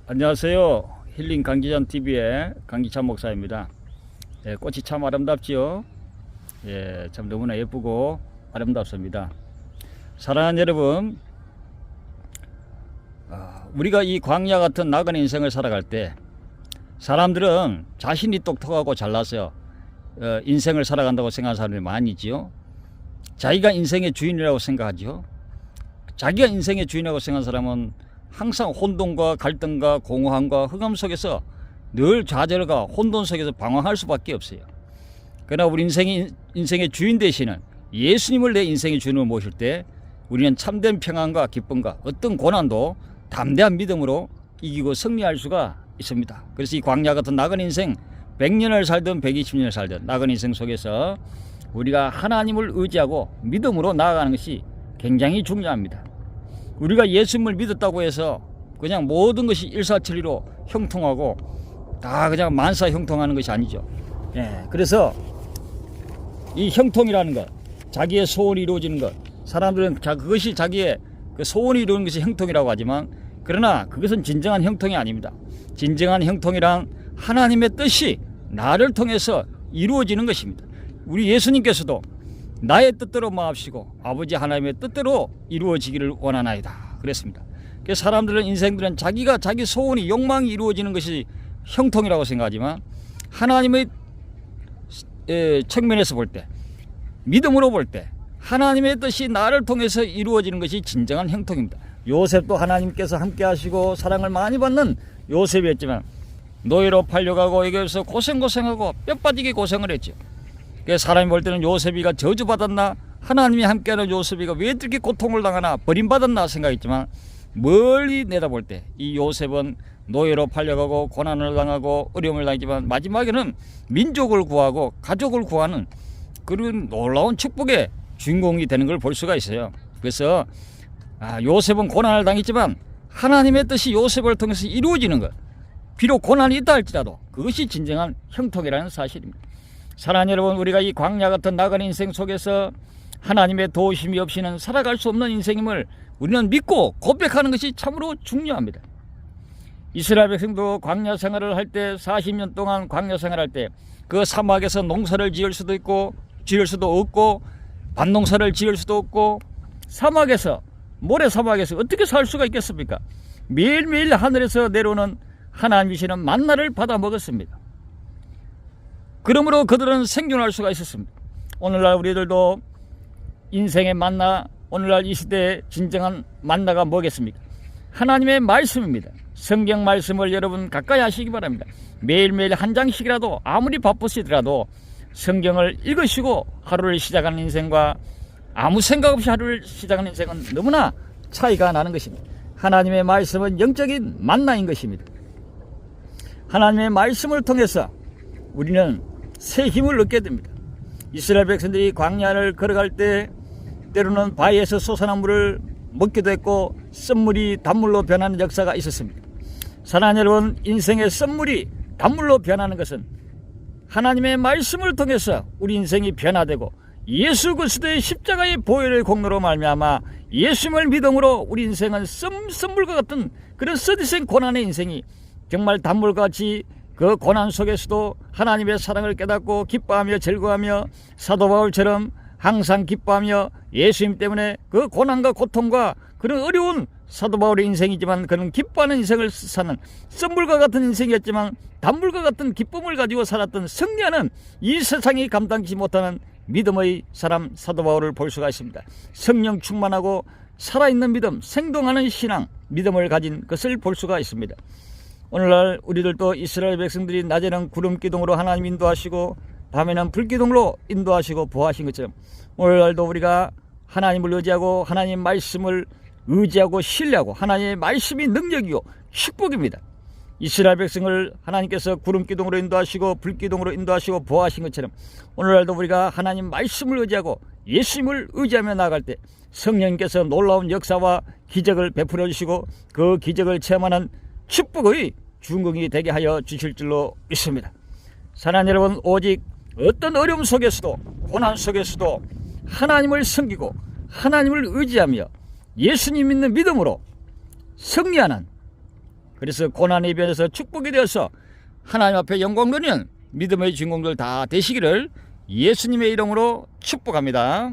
안녕하세요. 힐링 강기찬 TV의 강기찬 목사입니다. 꽃이 참 아름답지요. 참 너무나 예쁘고 아름답습니다. 사랑하는 여러분, 우리가 이 광야 같은 나그네 인생을 살아갈 때 사람들은 자신이 똑똑하고 잘나서 인생을 살아간다고 생각하는 사람이 많이 있지요. 자기가 인생의 주인이라고 생각하죠. 자기가 인생의 주인이라고 생각하는 사람은 항상 혼돈과 갈등과 공허함과 흑암 속에서 늘 좌절과 혼돈 속에서 방황할 수밖에 없어요. 그러나 우리 인생의 주인 되시는 예수님을 내 인생의 주인으로 모실 때 우리는 참된 평안과 기쁨과 어떤 고난도 담대한 믿음으로 이기고 승리할 수가 있습니다. 그래서 이 광야 같은 나그네 인생 100년을 살든 120년을 살든 나그네 인생 속에서 우리가 하나님을 의지하고 믿음으로 나아가는 것이 굉장히 중요합니다. 우리가 예수님을 믿었다고 해서 그냥 모든 것이 일사천리로 형통하고 다 그냥 만사 형통하는 것이 아니죠. 그래서 이 형통이라는 것, 자기의 소원이 이루어지는 것, 사람들은 그것이 자기의 그 소원이 이루어지는 것이 형통이라고 하지만 그러나 그것은 진정한 형통이 아닙니다. 진정한 형통이란 하나님의 뜻이 나를 통해서 이루어지는 것입니다. 우리 예수님께서도 나의 뜻대로 마옵시고 아버지 하나님의 뜻대로 이루어지기를 원하나이다 그랬습니다. 그래서 사람들은 인생들은 자기가 자기 소원이 욕망이 이루어지는 것이 형통이라고 생각하지만 하나님의 측면에서 볼 때, 믿음으로 볼 때 하나님의 뜻이 나를 통해서 이루어지는 것이 진정한 형통입니다. 요셉도 하나님께서 함께 하시고 사랑을 많이 받는 요셉이었지만 노예로 팔려가고 여기서 고생하고 뼈 빠지게 고생을 했죠. 사람이 볼 때는 요셉이가 저주받았나, 하나님이 함께하는 요셉이가 왜 이렇게 고통을 당하나, 버림받았나 생각했지만 멀리 내다볼 때 이 요셉은 노예로 팔려가고 고난을 당하고 어려움을 당했지만 마지막에는 민족을 구하고 가족을 구하는 그런 놀라운 축복의 주인공이 되는 걸 볼 수가 있어요. 그래서 요셉은 고난을 당했지만 하나님의 뜻이 요셉을 통해서 이루어지는 것, 비록 고난이 있다 할지라도 그것이 진정한 형통이라는 사실입니다. 사랑하는 여러분, 우리가 이 광야 같은 나그네 인생 속에서 하나님의 도우심이 없이는 살아갈 수 없는 인생임을 우리는 믿고 고백하는 것이 참으로 중요합니다. 이스라엘 백성도 광야 생활을 할 때 40년 동안 광야 생활할 때 그 사막에서 농사를 지을 수도 있고 지을 수도 없고 밭농사를 지을 수도 없고 사막에서 모래 사막에서 어떻게 살 수가 있겠습니까? 매일매일 하늘에서 내려오는 하나님이시는 만나를 받아 먹었습니다. 그러므로 그들은 생존할 수가 있었습니다. 오늘날 우리들도 인생의 만나, 오늘날 이 시대의 진정한 만나가 뭐겠습니까? 하나님의 말씀입니다. 성경 말씀을 여러분 가까이 하시기 바랍니다. 매일매일 한 장씩이라도 아무리 바쁘시더라도 성경을 읽으시고 하루를 시작하는 인생과 아무 생각 없이 하루를 시작하는 인생은 너무나 차이가 나는 것입니다. 하나님의 말씀은 영적인 만나인 것입니다. 하나님의 말씀을 통해서 우리는 새 힘을 얻게 됩니다. 이스라엘 백성들이 광야를 걸어갈 때 때로는 바위에서 솟아난 물을 먹기도 했고 쓴물이 단물로 변하는 역사가 있었습니다. 사랑하는 여러분, 인생의 쓴물이 단물로 변하는 것은 하나님의 말씀을 통해서 우리 인생이 변화되고 예수 그리스도의 십자가의 보혈의 공로로 말미암아 예수님을 믿음으로 우리 인생은 쓴물과 같은 그런 서디생 고난의 인생이 정말 단물같이 그 고난 속에서도 하나님의 사랑을 깨닫고 기뻐하며 즐거워하며 사도 바울처럼 항상 기뻐하며 예수님 때문에 그 고난과 고통과 그런 어려운 사도 바울의 인생이지만 그는 기뻐하는 인생을 사는 썬물과 같은 인생이었지만 단물과 같은 기쁨을 가지고 살았던 승리하는 이 세상이 감당치 못하는 믿음의 사람 사도 바울을 볼 수가 있습니다. 성령 충만하고 살아있는 믿음, 생동하는 신앙, 믿음을 가진 것을 볼 수가 있습니다. 오늘날 우리들도 이스라엘 백성들이 낮에는 구름 기둥으로 하나님 인도하시고 밤에는 불 기둥으로 인도하시고 보호하신 것처럼 오늘날도 우리가 하나님을 의지하고 하나님 말씀을 의지하고 신뢰하고 하나님의 말씀이 능력이요 축복입니다. 이스라엘 백성을 하나님께서 구름 기둥으로 인도하시고 불 기둥으로 인도하시고 보호하신 것처럼 오늘날도 우리가 하나님 말씀을 의지하고 예수님을 의지하며 나아갈 때 성령님께서 놀라운 역사와 기적을 베풀어 주시고 그 기적을 체험하는 축복의 주인공이 되게 하여 주실 줄로 믿습니다. 사랑하는 여러분, 오직 어떤 어려움 속에서도 고난 속에서도 하나님을 섬기고 하나님을 의지하며 예수님 믿는 믿음으로 승리하는 그래서 고난의 이변에서 축복이 되어서 하나님 앞에 영광 돌리는 믿음의 주인공들 다 되시기를 예수님의 이름으로 축복합니다.